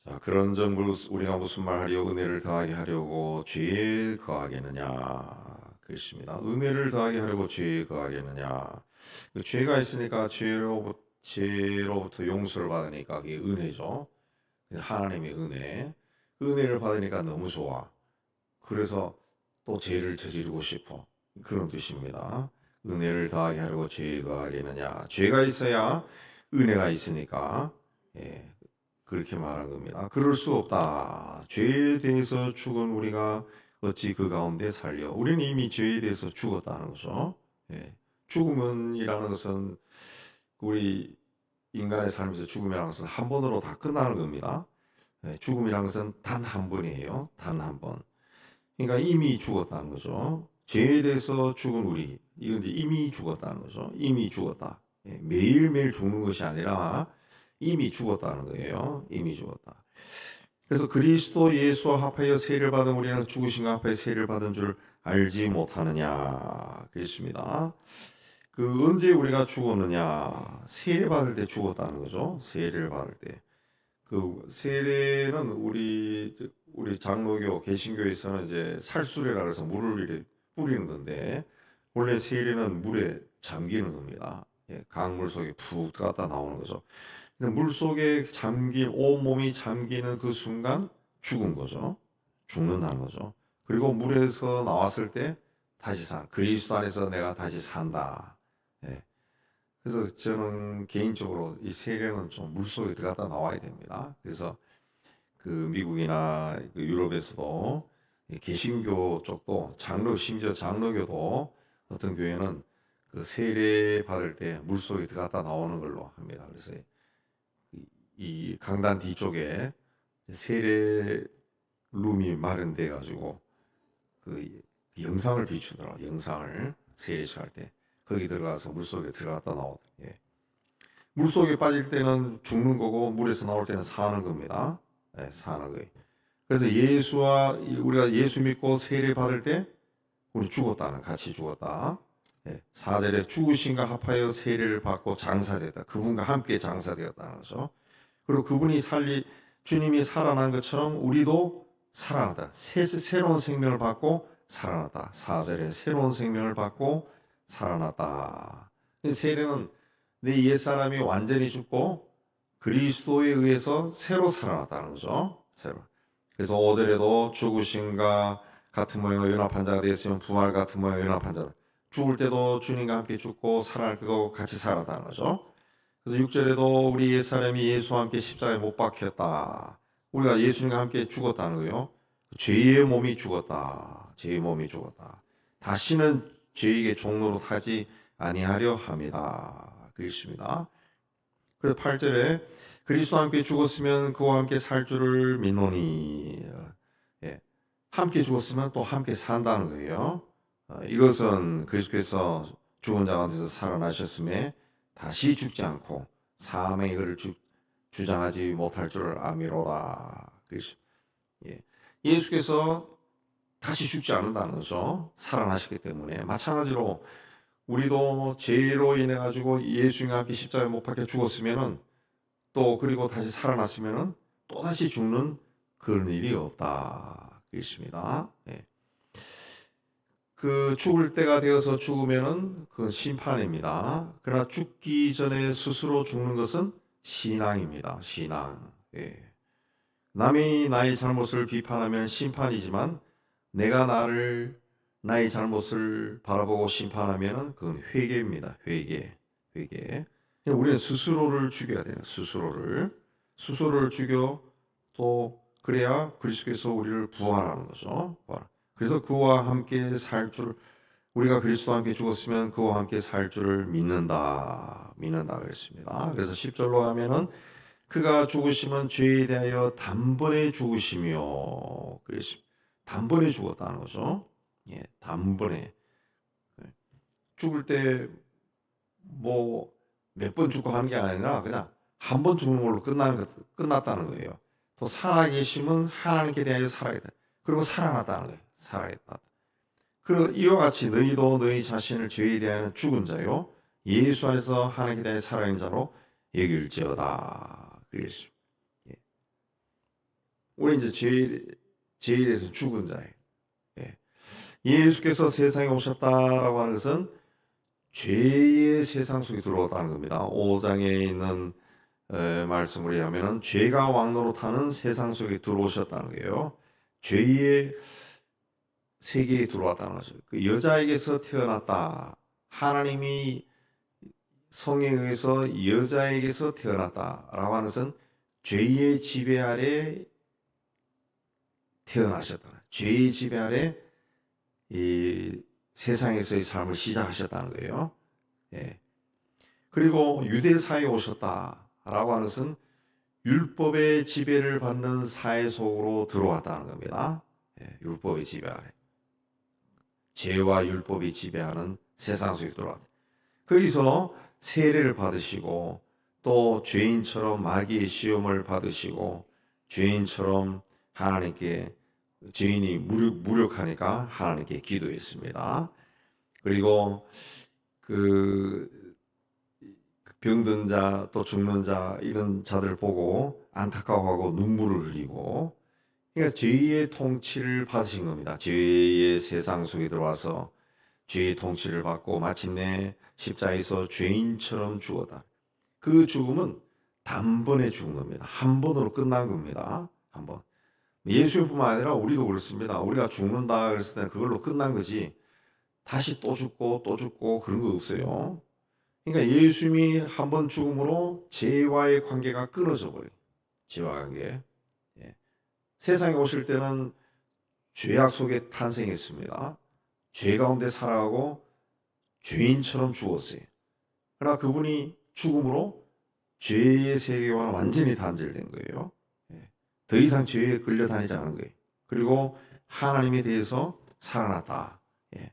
자, 그런 점을 우리가 무슨 말 하려 은혜를 더하게 하려고 죄에 거하겠느냐 그렇습니다. 은혜를 더하게 하려고 죄에 거하겠느냐. 그 죄가 있으니까 죄로부터 용서를 받으니까 그게 은혜죠. 하나님의 은혜. 그 은혜를 받으니까 너무 좋아. 그래서 또 죄를 저지르고 싶어. 그런 뜻입니다. 은혜를 더하게 하려고 죄에 거하겠느냐. 죄가 있어야 은혜가 있으니까. 예, 그렇게 말한 겁니다. 그럴 수 없다. 죄에 대해서 죽은 우리가 어찌 그 가운데 살려? 우리는 이미 죄에 대해서 죽었다는 거죠. 예. 죽음이라는 것은 우리 인간의 삶에서 죽음이라는 것은 한 번으로 다 끝나는 겁니다. 예. 죽음이라는 것은 단 한 번이에요. 단 한 번. 그러니까 이미 죽었다는 거죠. 죄에 대해서 죽은 우리, 이건 이미 죽었다는 거죠. 이미 죽었다. 예. 매일매일 죽는 것이 아니라 이미 죽었다는 거예요. 이미 죽었다. 그래서 그리스도 예수와 합하여 세례를 받은 우리는 죽으신과 합하여 세례를 받은 줄 알지 못하느냐 그랬습니다. 그 언제 우리가 죽었느냐? 세례 받을 때 죽었다는 거죠. 세례를 받을 때. 그 세례는 우리 장로교 개신교에서는 이제 살수례라 그래서 물을 이렇게 뿌리는 건데 원래 세례는 물에 잠기는 겁니다. 예, 강물 속에 푹 들어갔다 나오는 거죠. 물 속에 온몸이 잠기는 그 순간 죽은 거죠. 죽는다는 거죠. 그리고 물에서 나왔을 때 다시 그리스도 안에서 내가 다시 산다. 예. 그래서 저는 개인적으로 이 세례는 좀 물속에 들어갔다 나와야 됩니다. 그래서 그 미국이나 그 유럽에서도 개신교 쪽도 심지어 장로교도 어떤 교회는 그 세례 받을 때 물속에 들어갔다 나오는 걸로 합니다. 그래서 이 강단 뒤쪽에 세례 룸이 마련돼 가지고 그 영상을 비추더라고. 영상을 세례식할 때 거기 들어가서 물속에 들어갔다 나오다. 예. 물속에 빠질 때는 죽는 거고 물에서 나올 때는 사는 겁니다. 예, 사는 거예요. 그래서 우리가 예수 믿고 세례 받을 때 우리 같이 죽었다. 예, 4절에 죽으신가 합하여 세례를 받고 장사되었다. 그분과 함께 장사되었다는 거죠. 그리고 주님이 살아난 것처럼 우리도 살아났다. 새로운 생명을 받고 살아났다. 4절에 새로운 생명을 받고 살아났다. 세례는 내 옛사람이 완전히 죽고 그리스도에 의해서 새로 살아났다는 거죠. 새로. 그래서 5절에도 죽으신가 같은 모양의 연합한 자가 되었으면 부활 같은 모양의 연합한 자다. 죽을 때도 주님과 함께 죽고 살아날 때도 같이 살았다는 거죠. 그래서 6절에도 우리 옛사람이 예수와 함께 십자가에 못 박혔다. 우리가 예수님과 함께 죽었다는 거예요. 죄의 몸이 죽었다. 죄의 몸이 죽었다. 다시는 죄에게 종로로 타지 아니하려 함이다. 그렇습니다. 그래서 8절에 그리스도와 함께 죽었으면 그와 함께 살 줄을 믿노니. 예. 함께 죽었으면 또 함께 산다는 거예요. 이것은 그리스도께서 죽은 자 가운데서 살아나셨음에 다시 죽지 않고 사함의 이거를 주장하지 못할 줄 아미로라. 예. 예수께서 다시 죽지 않는다는 거죠. 살아나셨기 때문에. 마찬가지로 우리도 죄로 인해 가지고 예수님과 함께 십자가에 못 박혀 죽었으면은 또 그리고 다시 살아났으면은 또 다시 죽는 그런 일이 없다. 그렇습니다. 예. 그 죽을 때가 되어서 죽으면은 그 심판입니다. 그러나 죽기 전에 스스로 죽는 것은 신앙입니다. 신앙. 예. 남이 나의 잘못을 비판하면 심판이지만 내가 나의 잘못을 바라보고 심판하면은 그건 회개입니다. 회개. 우리는 스스로를 죽여야 돼요. 스스로를 죽여 또 그래야 그리스도께서 우리를 부활하는 거죠. 그래서 그와 함께 우리가 그리스도와 함께 죽었으면 그와 함께 살 줄을 믿는다 그랬습니다. 그래서 10절로 하면은 그가 죽으시면 죄에 대하여 단번에 죽으시며 그랬습니다. 단번에 죽었다는 거죠. 예, 단번에. 죽을 때 뭐 몇 번 죽고 하는 게 아니라 그냥 한 번 죽는 걸로 끝났다는 거예요. 또 살아계심은 하나님께 대하여 살아야겠다. 그리고 살아났다는 거예요. 살아있다. 이와 같이 너희도 너희 자신을 죄에 대하여 죽은 자요 예수 안에서 하나님께 대하여 살아있는 자로 여길지어다. 그랬습니다. 예. 우리 이제 죄에 대해서 죽은 자예요. 예. 예수께서 세상에 오셨다라고 하는 것은 죄의 세상 속에 들어왔다는 겁니다. 5장에 있는 말씀을 의하면 죄가 왕노릇하는 세상 속에 들어오셨다는 거예요. 죄의 세계에 들어왔다는 거죠. 그 여자에게서 태어났다. 하나님이 성에 의해서 여자에게서 태어났다라고 하는 것은 죄의 지배 아래 태어나셨다. 죄의 지배 아래 이 세상에서의 삶을 시작하셨다는 거예요. 예. 그리고 유대사에 오셨다라고 하는 것은 율법의 지배를 받는 사회 속으로 들어왔다는 겁니다. 예. 율법의 지배 아래. 죄와 율법이 지배하는 세상 속에 들어왔다. 거기서 세례를 받으시고 또 죄인처럼 마귀의 시험을 받으시고 죄인처럼 하나님께 죄인이 무력하니까 하나님께 기도했습니다. 그리고 그 병든 자 또 죽는 자 이런 자들 보고 안타까워하고 눈물을 흘리고 그러니까 죄의 통치를 받으신 겁니다. 죄의 세상 속에 들어와서 죄의 통치를 받고 마침내 십자가에서 죄인처럼 죽었다. 그 죽음은 단번에 죽은 겁니다. 한 번으로 끝난 겁니다. 한 번. 예수뿐만 아니라 우리도 그렇습니다. 우리가 죽는다 그랬을 때는 그걸로 끝난 거지. 다시 또 죽고 또 죽고 그런 거 없어요. 그러니까 예수님이 한 번 죽음으로 죄와의 관계가 끊어져 버려요. 죄와 관계. 예. 세상에 오실 때는 죄악 속에 탄생했습니다. 죄 가운데 살아가고 죄인처럼 죽었어요. 그러나 그분이 죽음으로 죄의 세계와 완전히 단절된 거예요. 예. 더 이상 죄에 끌려다니지 않은 거예요. 그리고 하나님에 대해서 살아났다. 예.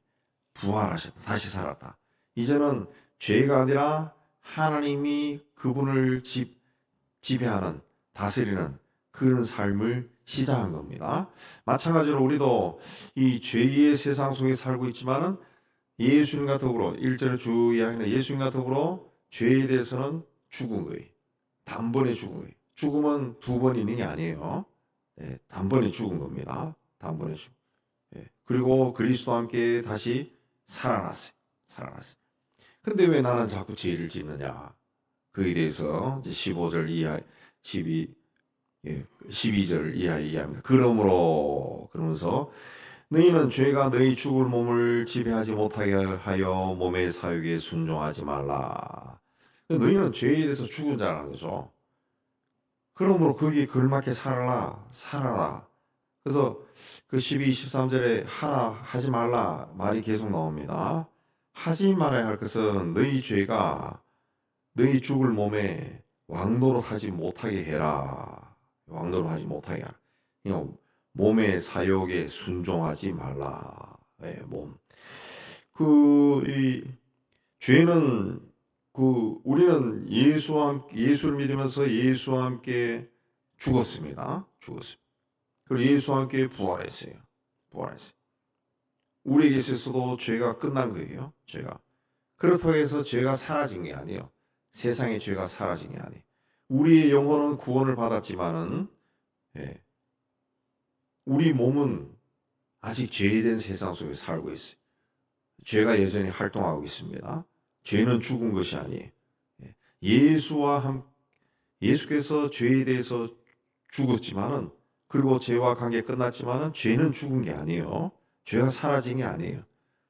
부활하셨다. 다시 살았다. 이제는 죄가 아니라 하나님이 그분을 지배하는, 다스리는 그런 삶을 시작한 겁니다. 마찬가지로 우리도 이 죄의 세상 속에 살고 있지만은 예수님과 더불어 1절에 주 이야기는 예수님과 더불어 죄에 대해서는 죽은 거예요. 단번에 죽은 거예요. 죽음은 두 번 있는 게 아니에요. 예, 단번에 죽은 겁니다. 단번에 죽. 예, 그리고 그리스도와 함께 다시 살아났어요. 살아났어요. 근데 왜 나는 자꾸 죄를 짓느냐? 그에 대해서 이제 15절 이하 12절 이하에 이해합니다. 그러면서 너희는 죄가 너희 죽을 몸을 지배하지 못하게 하여 몸의 사육에 순종하지 말라. 너희는 죄에 대해서 죽은 자라는 거죠. 그러므로 거기에 걸맞게 살아라. 그래서 그 12, 13절에 하지 말라 말이 계속 나옵니다. 하지 말아야 할 것은 너희 죄가 너희 죽을 몸에 왕노릇하지 못하게 해라. 왕노릇하지 못하게 하라. 몸의 사욕에 순종하지 말라. 네, 몸. 이 죄는 우리는 예수를 믿으면서 예수와 함께 죽었습니다. 그리고 예수와 함께 부활했어요. 우리에게 있어서도 죄가 끝난 거예요. 그렇다고 해서 죄가 사라진 게 아니에요. 세상의 죄가 사라진 게 아니에요. 우리의 영혼은 구원을 받았지만은 우리 몸은 아직 죄된 세상 속에 살고 있어요. 죄가 여전히 활동하고 있습니다. 죄는 죽은 것이 아니에요. 예수께서 죄에 대해서 죽었지만은 그리고 죄와 관계 끝났지만은 죄는 죽은 게 아니에요. 죄가 사라진 게 아니에요.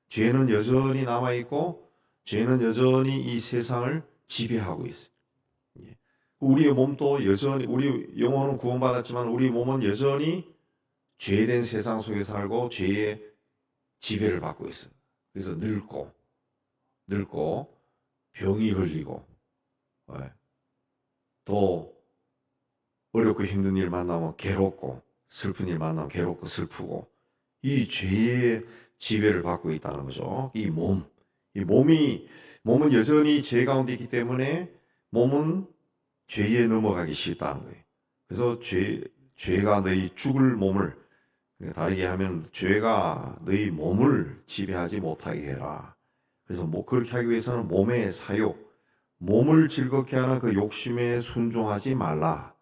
죄는 여전히 남아 있고 죄는 여전히 이 세상을 지배하고 있어요. 우리의 몸도 여전히 우리 영혼은 구원받았지만 우리 몸은 여전히 죄된 세상 속에 살고 죄의 지배를 받고 있어요. 그래서 늙고 병이 걸리고 또 어렵고 힘든 일 만나면 괴롭고 슬픈 일 만나면 괴롭고 슬프고 이 죄의 지배를 받고 있다는 거죠. 몸은 여전히 죄 가운데 있기 때문에 몸은 죄에 넘어가기 쉽다는 거예요. 그래서 죄가 너희 죽을 몸을, 다르게 하면 죄가 너희 몸을 지배하지 못하게 해라. 그래서 그렇게 하기 위해서는 몸의 사욕, 몸을 즐겁게 하는 그 욕심에 순종하지 말라.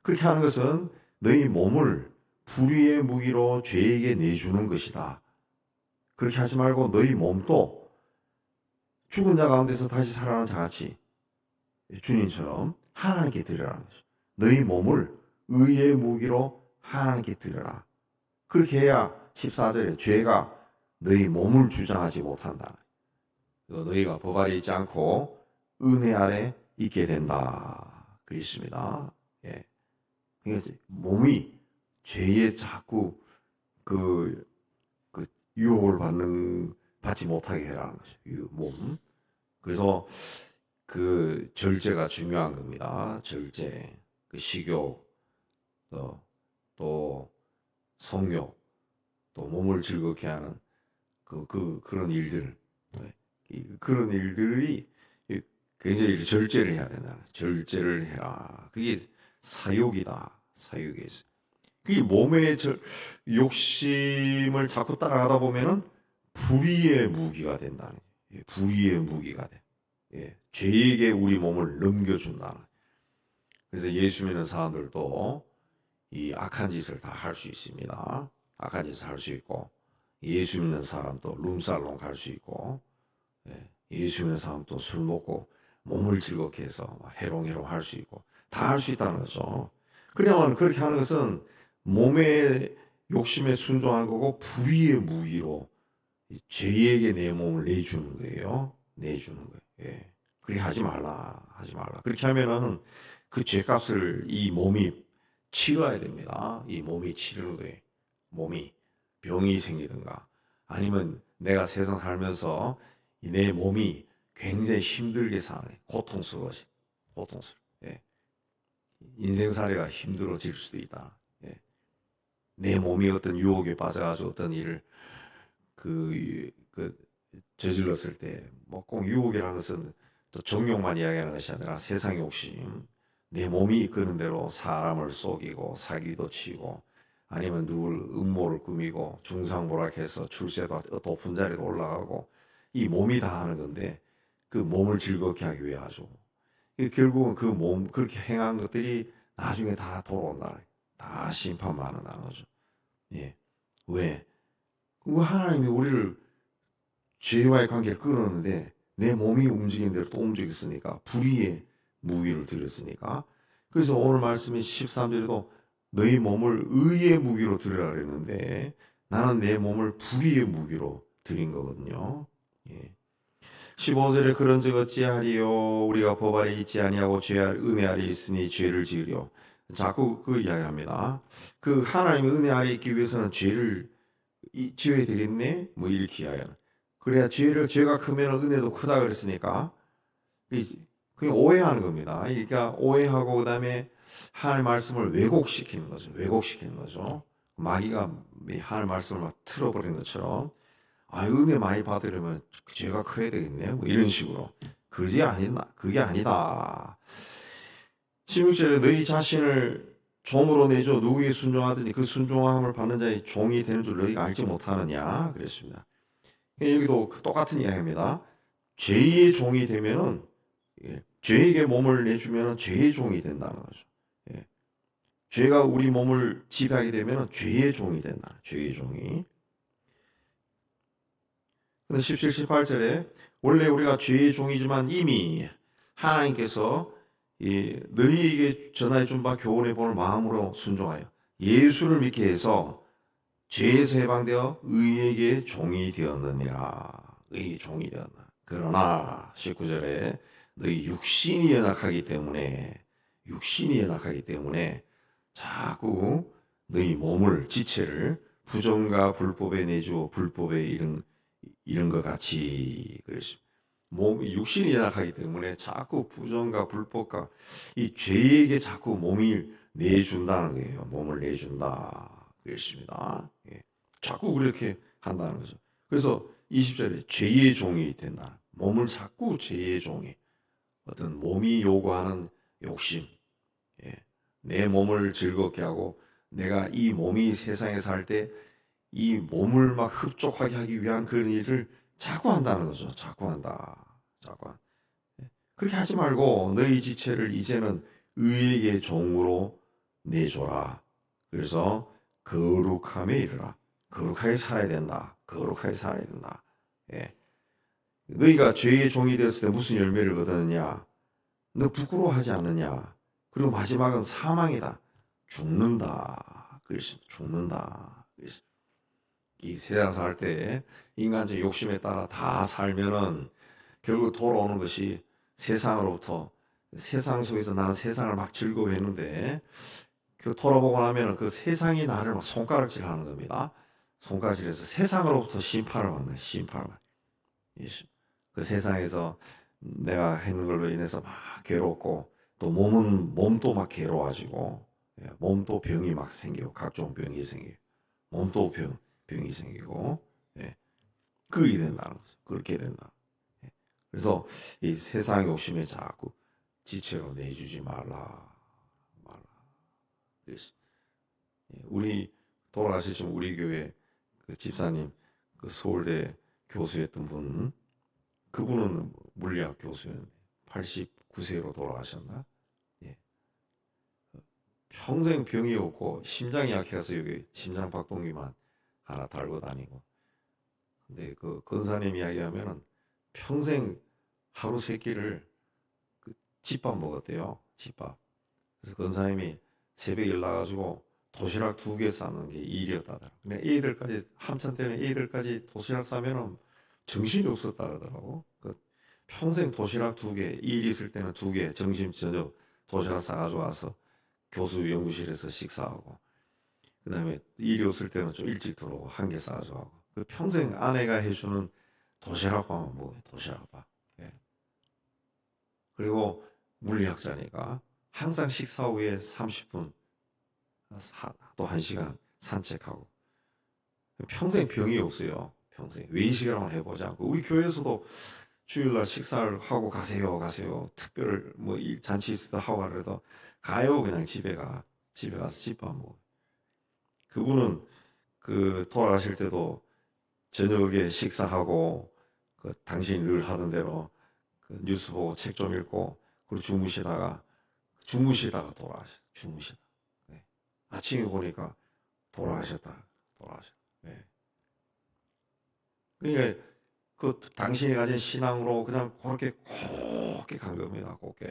그렇게 하는 것은 너희 몸을 불의의 무기로 죄에게 내주는 것이다. 그렇게 하지 말고 너희 몸도 죽은 자 가운데서 다시 살아난 자같이 주님처럼 하나님께 드리라는 거죠. 너희 몸을 의의 무기로 하나님께 드려라. 그렇게 해야 14절에 죄가 너희 몸을 주장하지 못한다. 너희가 법 아래 있지 않고 은혜 아래 있게 된다. 그렇습니다. 예. 그러니까 몸이 죄에 자꾸 그 유혹을 받지 못하게 해라는 거죠. 몸. 그래서 그 절제가 중요한 겁니다. 절제, 그 식욕, 또 성욕, 또 몸을 즐겁게 하는 그런 일들, 그런 일들이 굉장히 절제를 해야 된다. 절제를 해라. 그게 사욕이다. 사욕이 있어. 그게 몸의 욕심을 자꾸 따라가다 보면은 불의의 무기가 된다는. 불의의 무기가 돼. 죄에게 우리 몸을 넘겨준다. 그래서 예수 믿는 사람들도 이 악한 짓을 다 할 수 있습니다. 악한 짓을 할 수 있고, 예수 믿는 사람도 룸살롱 갈 수 있고, 예수 믿는 사람도 술 먹고 몸을 즐겁게 해서 해롱해롱 할 수 있고, 다 할 수 있다는 거죠. 그러면 그렇게 하는 것은 몸의 욕심에 순종하는 거고, 불의의 무기로 죄에게 내 몸을 내주는 거예요. 내주는 거예요. 그렇게 하지 말라. 그렇게 하면은 그 죄값을 이 몸이 치러야 됩니다. 이 몸이 치르는 거예요. 몸이 병이 생기든가 아니면 내가 세상 살면서 내 몸이 굉장히 힘들게 사는 고통스러워. 인생살이가 힘들어질 수도 있다. 내 몸이 어떤 유혹에 빠져가지고 어떤 일을 저질렀을 때 뭐 꼭 유혹이라는 것은 또 정욕만 이야기하는 것이 아니라 세상 욕심, 내 몸이 이끄는 대로 사람을 속이고 사기도 치고 아니면 누굴 음모를 꾸미고 중상모략해서 출세도 높은 자리도 올라가고 이 몸이 다 하는 건데 그 몸을 즐겁게 하기 위해 하죠. 결국은 그 몸 그렇게 행한 것들이 나중에 다 돌아온다. 다 심판받는 거죠. 왜? 하나님이 우리를 죄와의 관계를 끌었는데 내 몸이 움직이는 대로 또 움직였으니까 불의의 무기를 들였으니까 그래서 오늘 말씀이 13절에도 너희 몸을 의의 무기로 들으라 그랬는데 나는 내 몸을 불의의 무기로 드린 거거든요. 15절에 그런즉 어찌하리요 우리가 법 아래 있지 아니하고 은혜 아래 있으니 죄를 지으려 자꾸 그 이야기합니다. 그 하나님의 은혜 아래 있기 위해서는 죄를 지어야 되겠네 뭐 이렇게 이야기하는 그래야 죄가 크면 은혜도 크다 그랬으니까 그냥 오해하는 겁니다. 그러니까 오해하고 그다음에 하나님 말씀을 왜곡시키는 거죠. 마귀가 하나님 말씀을 막 틀어버리는 것처럼 은혜 많이 받으려면 죄가 커야 되겠네 뭐 이런 식으로 그게 아니다. 16절에 너희 자신을 종으로 내줘 누구에게 순종하든지 그 순종함을 받는 자의 종이 되는 줄 너희가 알지 못하느냐 그랬습니다. 여기도 똑같은 이야기입니다. 죄의 종이 되면은 죄에게 몸을 내주면은 죄의 종이 된다는 거죠. 죄가 우리 몸을 지배하게 되면은 죄의 종이 된다. 죄의 종이. 근데 17, 18절에 원래 우리가 죄의 종이지만 이미 하나님께서 너희에게 전하여 준 바 교훈의 본을 마음으로 순종하여 예수를 믿게 해서 죄에서 해방되어 의에게 종이 되었느니라. 의의 종이 되었나. 그러나 19절에 너희 육신이 연약하기 때문에 자꾸 너희 몸을 지체를 부정과 불법에 내주어 불법에 이른 것 같이 그랬습니다. 육신이 연약하기 때문에 자꾸 부정과 불법과 이 죄에게 자꾸 몸이 내준다는 거예요. 몸을 내준다. 그랬습니다. 자꾸 그렇게 한다는 거죠. 그래서 20절에 죄의 종이 된다. 몸을 자꾸 죄의 종이 어떤 몸이 요구하는 욕심, 내 몸을 즐겁게 하고 내가 이 몸이 세상에 살 때 이 몸을 막 흡족하게 하기 위한 그런 일을 자꾸 한다는 거죠. 자꾸 한다. 그렇게 하지 말고 너희 지체를 이제는 의에게 종으로 내줘라. 그래서 거룩함에 이르라. 거룩하게 살아야 된다. 거룩하게 살아야 된다. 예. 너희가 죄의 종이 되었을 때 무슨 열매를 얻었느냐? 너 부끄러워하지 않느냐? 그리고 마지막은 사망이다. 죽는다. 그래서 죽는다. 그래서 이 세상 살 때 인간적 욕심에 따라 다 살면은 결국 돌아오는 것이 세상으로부터, 세상 속에서 나는 세상을 막 즐거워했는데 그 돌아보고 나면은 그 세상이 나를 막 손가락질하는 겁니다. 손가락질해서 세상으로부터 심판을 받는, 심판을 받는. 그 세상에서 내가 했는 걸로 인해서 막 괴롭고, 또 몸도 막 괴로워지고, 몸도 병이 막 생기고, 각종 병이 생기고, 몸도 병이 생기고, 그렇게 된다는 거죠. 그렇게 된다. 그래서 이 세상 욕심에 자꾸 지체로 내주지 말라. 그래서 우리 돌아가시신 우리 교회 그 집사님, 그 서울대 교수였던 분, 그분은 물리학 교수였는데 89세로 돌아가셨나? 예. 평생 병이 없고 심장이 약해서 여기 심장 박동기만 하나 달고 다니고. 근데 그 권사님 이야기하면은 평생 하루 세 끼를 그 집밥 먹었대요. 집밥. 그래서 권사님이 새벽에 일나가지고 도시락 2개 싸는 게 일이었다더라. 근데 애들까지 한참 때는 애들까지 도시락 싸면은 정신이 없었다 그러더라고. 그 평생 도시락 2개, 일 있을 때는 2개, 점심 저녁 도시락 싸가지고 와서 교수 연구실에서 식사하고, 그 다음에 일이 없을 때는 좀 일찍 들어오고 1개 싸가지고 하고, 그 평생 아내가 해주는 도시락밥만 먹어요. 도시락밥. 예. 그리고 물리학자니까 항상 식사 후에 30분 또 1시간 산책하고, 평생 병이 없어요. 평생 외식을 한번 해보지 않고. 우리 교회에서도 주일날 식사를 하고 가세요. 특별 뭐 잔치 있을 때 하고 하래도 가요. 그냥 집에 가서 집밥 먹어. 그분은 그 돌아가실 때도 저녁에 식사하고 그 당신이 늘 하던 대로 그 뉴스 보고 책 좀 읽고, 그리고 주무시다가 돌아가셨어. 주무시다. 네. 아침에 보니까 돌아가셨다. 네. 그러니까 그 당신이 가진 신앙으로 그냥 그렇게 곱게 간 겁니다. 곱게.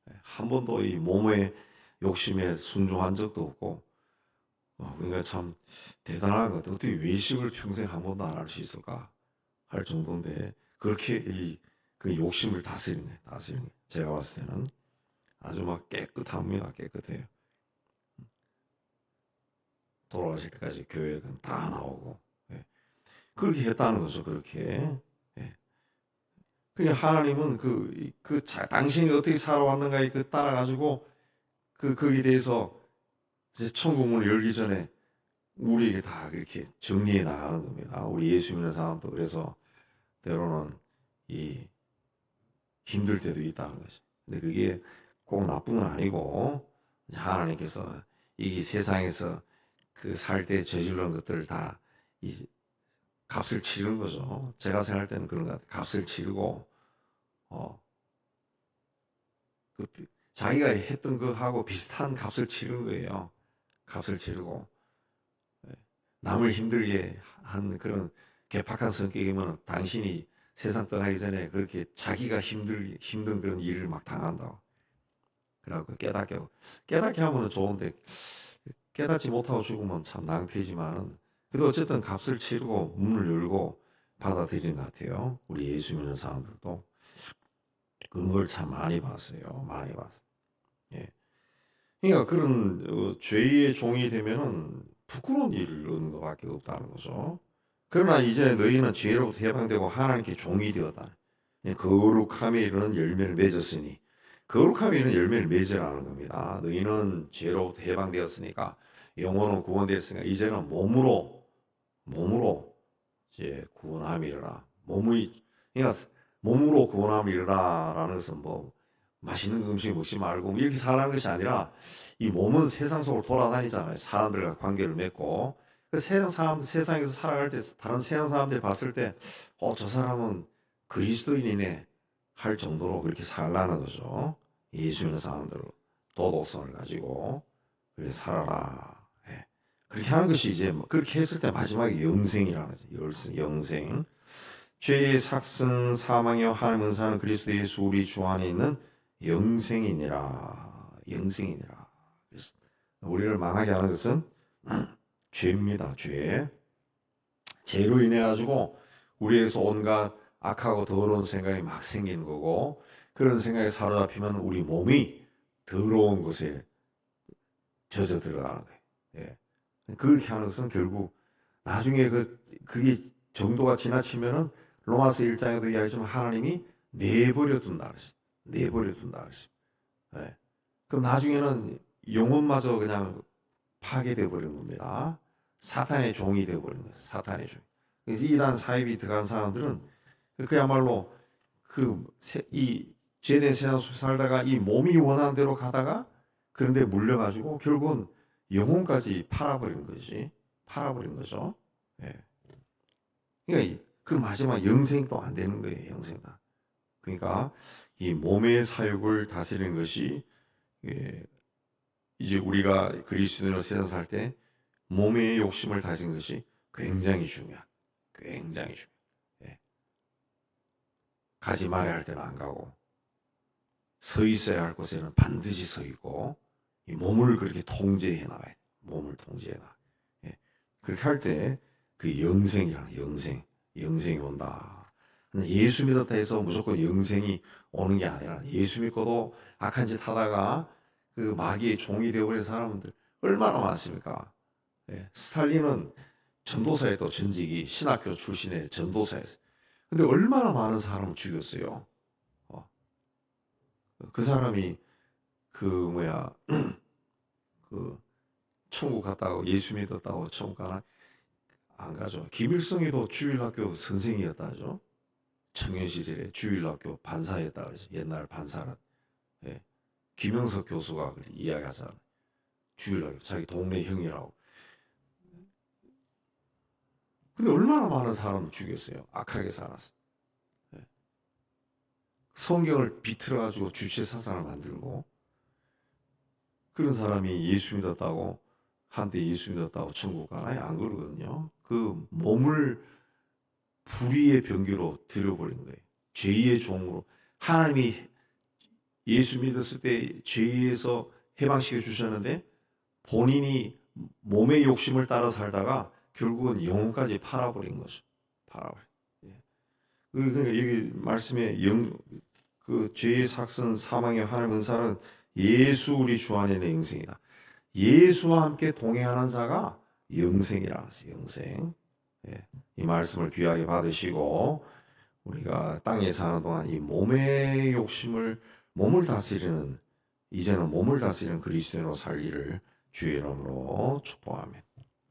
네. 한 번도 이 몸의 욕심에 순종한 적도 없고, 그러니까 참 대단한 것 같아요. 어떻게 외식을 평생 한 번도 안 할 수 있을까 할 정도인데, 그렇게 그 욕심을 다스리네. 제가 봤을 때는 아주 막 깨끗합니다. 깨끗해요. 돌아가실 때까지 교회는 다 나오고, 예. 그렇게 했다는 거죠. 그렇게. 예. 그러니까 하나님은 당신이 어떻게 살아왔는가에 따라가지고 거기에 대해서 이제 천국문을 열기 전에 우리에게 다 그렇게 정리해 나가는 겁니다. 우리 예수 믿는 사람도 그래서 때로는 힘들 때도 있다는 거죠. 근데 그게 꼭 나쁜 건 아니고, 하나님께서 이 세상에서 그 살 때 저질러는 것들을 다 값을 치르는 거죠. 제가 생각할 때는 그런 것 같아요. 값을 치르고, 그 자기가 했던 거하고 비슷한 값을 치르는 거예요. 값을 치르고, 남을 힘들게 한 그런 괴팍한 성격이면 당신이 세상 떠나기 전에 그렇게 자기가 힘든 그런 일을 막 당한다고. 그래갖고 깨닫게 하면 좋은데, 깨닫지 못하고 죽으면 참 낭패지만은, 그래도 어쨌든 값을 치르고 문을 열고 받아들이는 것 같아요. 우리 예수 믿는 사람들도 그런 걸 참 많이 봤어요. 많이 봤어요. 예. 그러니까 그런 죄의 종이 되면은 부끄러운 일을 얻는 것밖에 없다는 거죠. 그러나 이제 너희는 죄로부터 해방되고 하나님께 종이 되었다. 거룩함에 이르는 열매를 맺었으니, 거룩함에 이르는 열매를 맺으라는 겁니다. 너희는 죄로부터 해방되었으니까, 영혼은 구원되었으니까 이제는 몸으로 이제 구원함이라. 그러니까 몸으로 구원함이라라는 것은 뭐 맛있는 음식 먹지 말고 이렇게 살라는 것이 아니라, 이 몸은 세상 속으로 돌아다니잖아요. 사람들과 관계를 맺고, 그 세상에서 살아갈 때 다른 세상 사람들이 봤을 때, 저 사람은 그리스도인이네 할 정도로 그렇게 살라는 거죠. 예수 믿는 사람들은 도덕성을 가지고 그렇게 살아라. 예. 그렇게 하는 것이 이제 그렇게 했을 때 마지막에 영생이라는 거죠. 영생. 죄의 삭슨 사망이요 하나님 은사는 그리스도 예수 우리 주 안에 있는 영생이니라. 영생이니라. 그래서 우리를 망하게 하는 것은 죄입니다. 죄. 죄로 인해 가지고 우리에서 온갖 악하고 더러운 생각이 막 생기는 거고, 그런 생각에 사로잡히면 우리 몸이 더러운 것에 젖어 들어가는 거예요. 예. 그렇게 하는 것은 결국 나중에 그게 정도가 지나치면은 로마서 1장에도 이야기하지만 하나님이 내버려 둔다 그랬어요. 내버려 둔다 그랬어요. 예. 그럼 나중에는 영혼마저 그냥 파괴되어 버린 겁니다. 사탄의 종이 되어 버린 거예요. 사탄의 종. 그래서 이단 사입이 들어간 사람들은 그야말로 이 죄된 세상 속에 살다가 이 몸이 원하는 대로 가다가 그런데 물려가지고 결국은 영혼까지 팔아버린 거지. 팔아버린 거죠. 예. 그러니까 그 마지막 영생도 안 되는 거예요. 영생다. 그러니까 이 몸의 사육을 다스리는 것이, 예, 이제 우리가 그리스도인으로 세상 살 때 몸의 욕심을 다스리는 것이 굉장히 중요한. 굉장히 중요해. 예. 가지 말아야 할 때는 안 가고, 서 있어야 할 곳에는 반드시 서 있고, 이 몸을 그렇게 통제해 나가야 돼. 몸을 통제해 나가. 예. 그렇게 할 때 그 영생이야. 영생이 온다. 예수 믿었다 해서 무조건 영생이 오는 게 아니라, 예수 믿고도 악한 짓 하다가 그 마귀의 종이 되어버린 사람들 얼마나 많습니까? 예. 스탈린은 전도사였던, 전직이 신학교 출신의 전도사였어요. 근데 얼마나 많은 사람을 죽였어요. 그 사람이 천국 갔다고, 예수 믿었다고 천국 가나? 안 가죠. 김일성이도 주일학교 선생이었다죠. 청년 시절에 주일학교 반사였다 그러죠. 옛날 반사는. 예. 김영석 교수가 이야기하잖아요. 주일학교 자기 동네 형이라고. 근데 얼마나 많은 사람을 죽였어요. 악하게 살았어. 예. 성경을 비틀어 가지고 주체 사상을 만들고, 그런 사람이 예수 믿었다고, 한때 예수 믿었다고 천국 가나요? 안 그러거든요. 그 몸을 불의의 병기로 들여버린 거예요. 죄의 종으로. 하나님이 예수 믿었을 때 죄에서 해방시켜 주셨는데 본인이 몸의 욕심을 따라 살다가 결국은 영혼까지 팔아버린 거죠. 팔아버린. 예. 그러니까 여기 말씀에 그 죄의 삭슨 사망의 하나님 은사는 예수 우리 주 안에 있는 영생이다. 예수와 함께 동행하는 자가 영생이라 하세요. 영생. 예. 이 말씀을 귀하게 받으시고 우리가 땅에 사는 동안 이 몸의 욕심을, 이제는 몸을 다스리는 그리스도인으로 살기를 주의 이름으로 축복합니다.